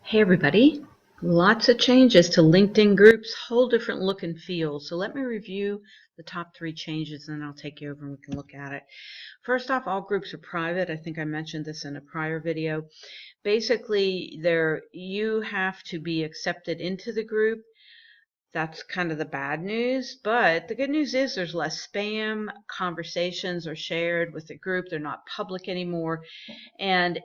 Hey everybody, lots of changes to LinkedIn groups, whole different look and feel. So let me review the top 3 changes and then I'll take you over and we can look at it. First off, all groups are private. I think I mentioned this in a prior video. Basically, you have to be accepted into the group. That's kind of the bad news, but the good news is there's less spam. Conversations are shared with the group. They're not public anymore. And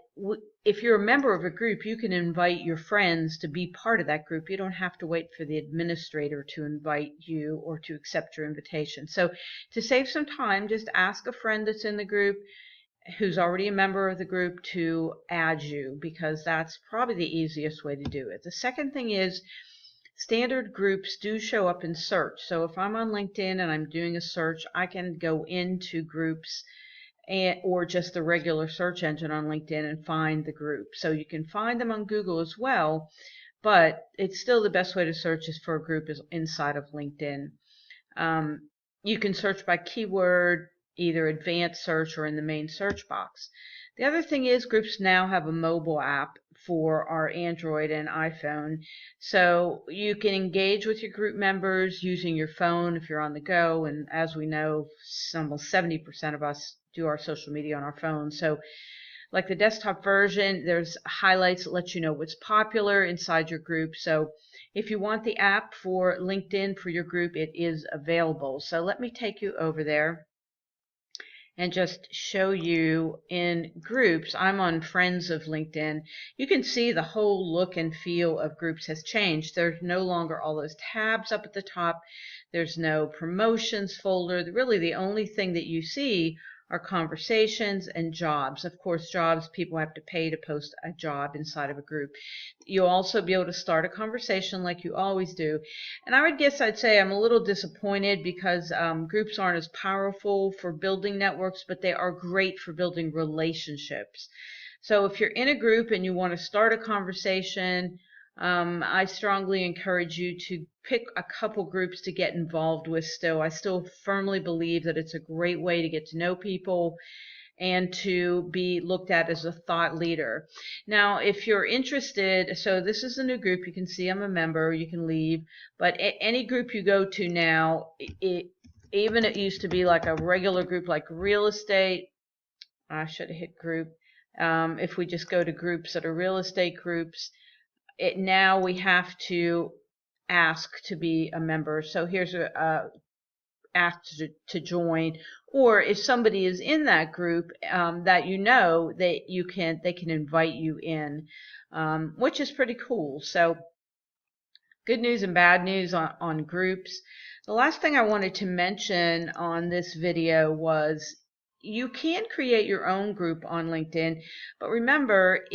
if you're a member of a group, you can invite your friends to be part of that group. You don't have to wait for the administrator to invite you or to accept your invitation. So to save some time, just ask a friend that's in the group who's already a member of the group to add you, because that's probably the easiest way to do it. The second thing is standard groups do show up in search. So if I'm on LinkedIn and I'm doing a search, I can go into groups or just the regular search engine on LinkedIn and find the group. So you can find them on Google as well, but it's still the best way to search is for a group is inside of LinkedIn. You can search by keyword, either advanced search or in the main search box. The other thing is groups now have a mobile app for our Android and iPhone. So you can engage with your group members using your phone if you're on the go. And as we know, almost 70% of us do our social media on our phone. So like the desktop version, there's highlights that let you know what's popular inside your group. So if you want the app for LinkedIn for your group, it is available. So let me take you over there and just show you in groups. I'm on Friends of LinkedIn. You can see the whole look and feel of groups has changed. There's no longer all those tabs up at the top. There's no promotions folder. Really the only thing that you see are conversations and jobs. Of course, jobs, people have to pay to post a job inside of a group. You'll also be able to start a conversation like you always do. And I'd say I'm a little disappointed because groups aren't as powerful for building networks, but they are great for building relationships. So if you're in a group and you want to start a conversation, I strongly encourage you to pick a couple groups to get involved with still. I still firmly believe that it's a great way to get to know people and to be looked at as a thought leader. Now, if you're interested, so this is a new group. You can see I'm a member. You can leave. But any group you go to now, even it used to be like a regular group like real estate. I should have hit group. If we just go to groups that are real estate groups, now we have to ask to be a member. So here's a ask to join, or if somebody is in that group that you know that they can invite you in, which is pretty cool. So good news and bad news on groups. The last thing I wanted to mention on this video was you can create your own group on LinkedIn, but remember,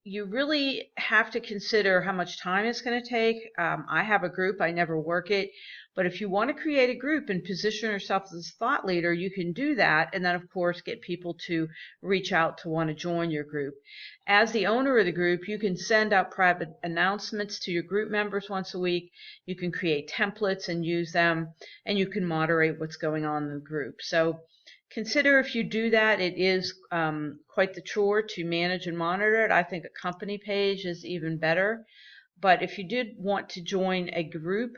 you really have to consider how much time it's going to take. I have a group, I never work it, but if you want to create a group and position yourself as a thought leader, you can do that, and then of course get people to reach out to want to join your group. As the owner of the group, you can send out private announcements to your group members once a week. You can create templates and use them, and you can moderate what's going on in the group. So consider if you do that, it is quite the chore to manage and monitor it. I think a company page is even better. But if you did want to join a group,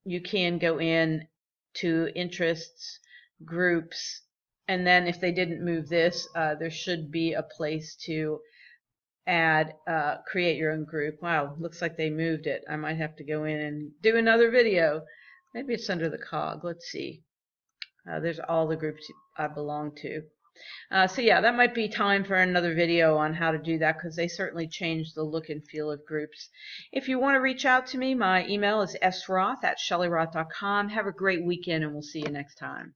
you can go in to interests, groups, and then if they didn't move this, there should be a place to add, create your own group. Wow, looks like they moved it. I might have to go in and do another video. Maybe it's under the cog. Let's see. There's all the groups I belong to. So yeah, that might be time for another video on how to do that, because they certainly changed the look and feel of groups. If you want to reach out to me, my email is sroth@shellyroth.com. Have a great weekend, and we'll see you next time.